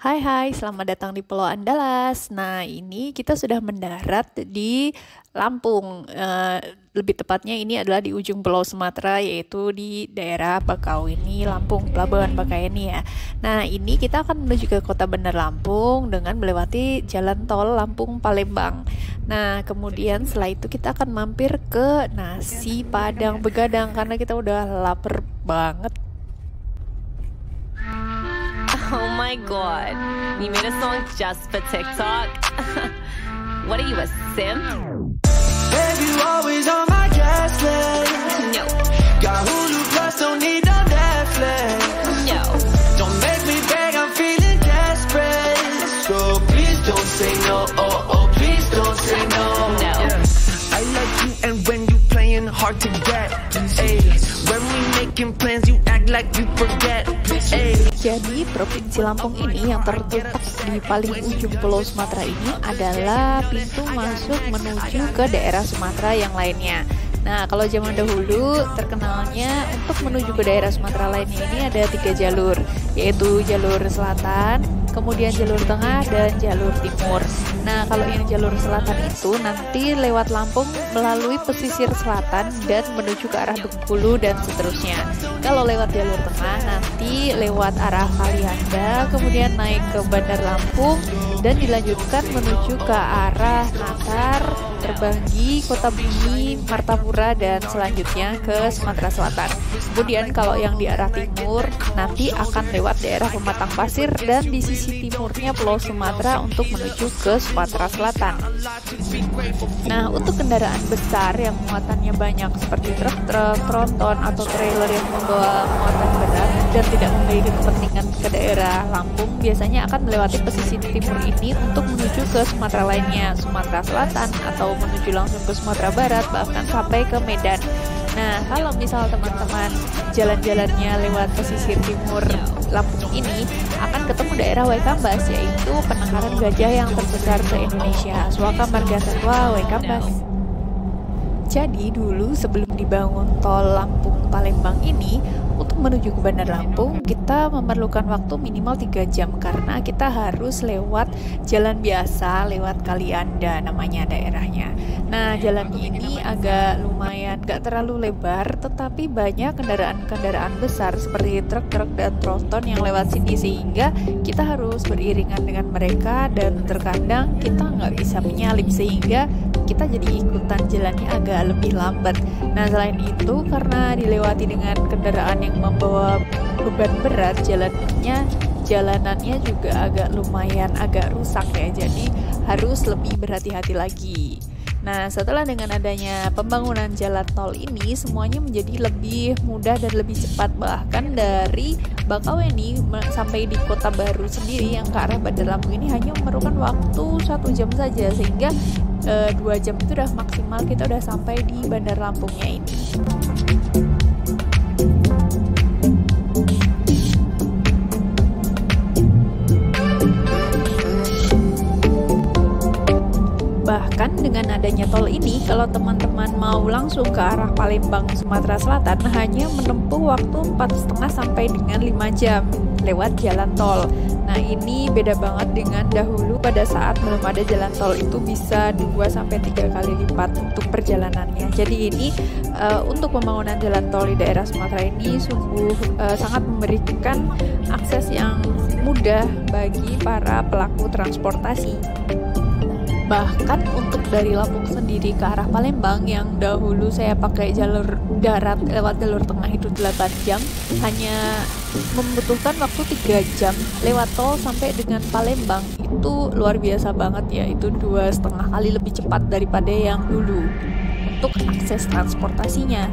Hai hai, selamat datang di Pulau Andalas. Nah, ini kita sudah mendarat di Lampung. Lebih tepatnya ini adalah di ujung Pulau Sumatera, yaitu di daerah Bakauheni, Lampung, Pelabuhan Bakauheni ya. Nah, ini kita akan menuju ke Kota Bandar Lampung dengan melewati jalan tol Lampung Palembang. Nah, kemudian setelah itu kita akan mampir ke nasi Padang Begadang karena kita udah lapar banget. Oh my god, you made a song just for TikTok? What are you, a simp? Baby, you always on my gas list. No, Got Hulu Plus, don't need no Netflix. no. Don't make me beg, I'm feeling desperate. So please don't say no, oh, please don't say no. No. I like you and when you playing hard to get. Ay, when we making plans, you act like you forget. Ay. Jadi Provinsi Lampung ini yang terletak di paling ujung Pulau Sumatera ini adalah pintu masuk menuju ke daerah Sumatera yang lainnya. Nah, kalau zaman dahulu terkenalnya untuk menuju ke daerah Sumatera lainnya ini ada 3 jalur, yaitu jalur selatan, kemudian jalur tengah, dan jalur timur. Nah, kalau yang jalur selatan itu nanti lewat Lampung melalui pesisir selatan dan menuju ke arah Bengkulu dan seterusnya. Kalau lewat jalur tengah nanti lewat arah Kalianda, kemudian naik ke Bandar Lampung dan dilanjutkan menuju ke arah Natar, Terbanggi, Kota Bumi, Martapura, dan selanjutnya ke Sumatera Selatan. Kemudian kalau yang di arah timur nanti akan lewat daerah Pematang Pasir dan di sisi timurnya Pulau Sumatera untuk menuju ke Sumatera Selatan. Nah, untuk kendaraan besar yang muatannya banyak seperti truk-truk, tronton, atau trailer yang membawa muatan berat dan tidak memiliki kepentingan ke daerah Lampung biasanya akan melewati pesisir timur ini untuk menuju ke Sumatera lainnya, Sumatera Selatan, atau menuju langsung ke Sumatera Barat, bahkan sampai ke Medan. Nah, kalau misal teman-teman jalan-jalannya lewat pesisir timur Lampung ini akan ketemu daerah Waikambas, yaitu penangkaran gajah yang terbesar se-Indonesia, Suaka Marga Satwa Waikambas. Jadi dulu sebelum dibangun tol Lampung Palembang ini, untuk menuju ke Bandar Lampung kita memerlukan waktu minimal 3 jam karena kita harus lewat jalan biasa, lewat Kalianda namanya daerahnya. Nah, jalan ini agak lumayan gak terlalu lebar, tetapi banyak kendaraan-kendaraan besar seperti truk-truk dan tronton yang lewat sini, sehingga kita harus beriringan dengan mereka dan terkadang kita nggak bisa menyalip sehingga kita jadi ikutan jalannya agak lebih lambat. Nah, selain itu karena dilewati dengan kendaraan yang membawa beban berat, jalanannya juga agak rusak ya, jadi harus lebih berhati-hati lagi. Nah, setelah dengan adanya pembangunan jalan tol ini, semuanya menjadi lebih mudah dan lebih cepat. Bahkan dari Bakauheni sampai di Kota Baru sendiri yang ke arah Bandar Lampung ini hanya memerlukan waktu 1 jam saja, sehingga 2 jam itu udah maksimal kita udah sampai di Bandar Lampungnya ini. Bahkan dengan adanya tol ini, kalau teman-teman mau langsung ke arah Palembang, Sumatera Selatan, hanya menempuh waktu 4,5 sampai dengan 5 jam lewat jalan tol. Nah, ini beda banget dengan dahulu pada saat belum ada jalan tol, itu bisa 2-3 kali lipat untuk perjalanannya. Jadi ini untuk pembangunan jalan tol di daerah Sumatera ini sungguh sangat memberikan akses yang mudah bagi para pelaku transportasi. Bahkan untuk dari Lampung sendiri ke arah Palembang yang dahulu saya pakai jalur darat lewat jalur tengah itu 8 jam, hanya membutuhkan waktu 3 jam lewat tol sampai dengan Palembang. Itu luar biasa banget ya, itu 2,5 kali lebih cepat daripada yang dulu untuk akses transportasinya.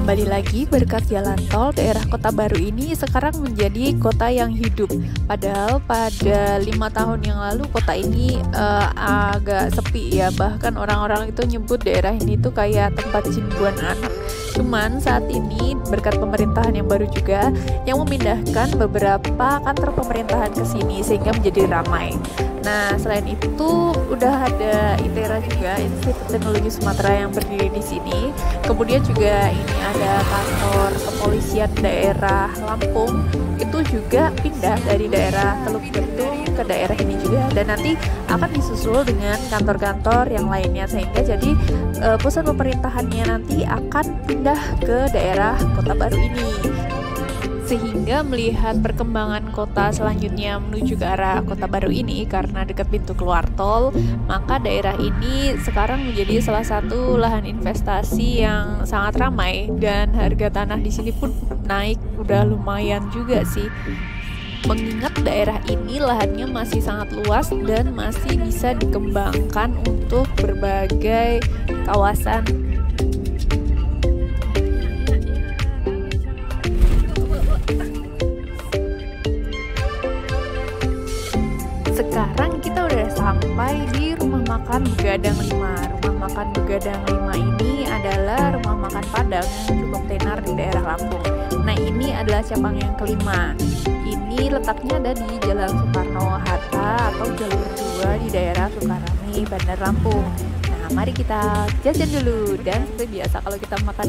kembali lagi berkat jalan tol, daerah Kota Baru ini sekarang menjadi kota yang hidup. Padahal pada 5 tahun yang lalu kota ini agak sepi ya. Bahkan orang-orang itu nyebut daerah ini tuh kayak tempat cimbuan anak. Cuman saat ini berkat pemerintahan yang baru juga yang memindahkan beberapa kantor pemerintahan ke sini sehingga menjadi ramai. Nah, selain itu udah ada ITERA juga, Institut Teknologi Sumatera, yang berdiri di sini. Kemudian juga ini ada kantor kepolisian daerah Lampung, itu juga pindah dari daerah Teluk Betung ke daerah ini juga, dan nanti akan disusul dengan kantor-kantor yang lainnya sehingga jadi pusat pemerintahannya nanti akan pindah ke daerah Kota Baru ini. Sehingga melihat perkembangan kota selanjutnya menuju ke arah Kota Baru ini karena dekat pintu keluar tol, maka daerah ini sekarang menjadi salah satu lahan investasi yang sangat ramai dan harga tanah di sini pun naik udah lumayan juga sih. Mengingat daerah ini lahannya masih sangat luas dan masih bisa dikembangkan untuk berbagai kawasan. Sekarang kita udah sampai di Rumah Makan Begadang 5. Rumah Makan Begadang 5 ini adalah rumah makan Padang yang cukup tenar di daerah Lampung. Nah, ini adalah cabang yang kelima. Ini letaknya ada di Jalan Soekarno-Hatta atau jalur 2 di daerah Sukarami, Bandar Lampung. Nah, mari kita jajan dulu. Dan seperti biasa kalau kita makan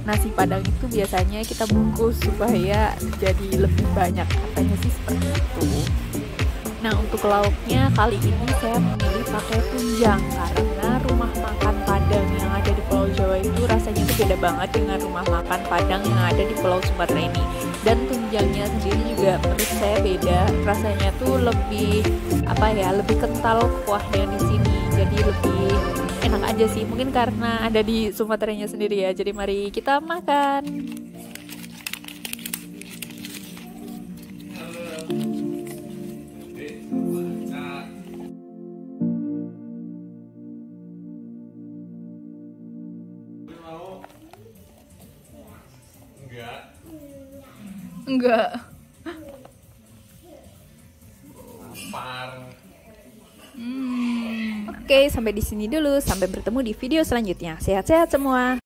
nasi Padang itu biasanya kita bungkus supaya jadi lebih banyak. Katanya sih seperti itu. Nah, untuk lauknya kali ini saya memilih pakai tunjang karena rumah makan Padang yang ada di Pulau Jawa itu rasanya tuh beda banget dengan rumah makan Padang yang ada di Pulau Sumatera ini. Dan tunjangnya sendiri juga menurut saya beda, rasanya tuh lebih lebih kental kuahnya di sini. Jadi lebih enak aja sih. Mungkin karena ada di Sumateranya sendiri ya. Jadi mari kita makan. Enggak. Oke, sampai di sini dulu. Sampai bertemu di video selanjutnya. Sehat-sehat semua.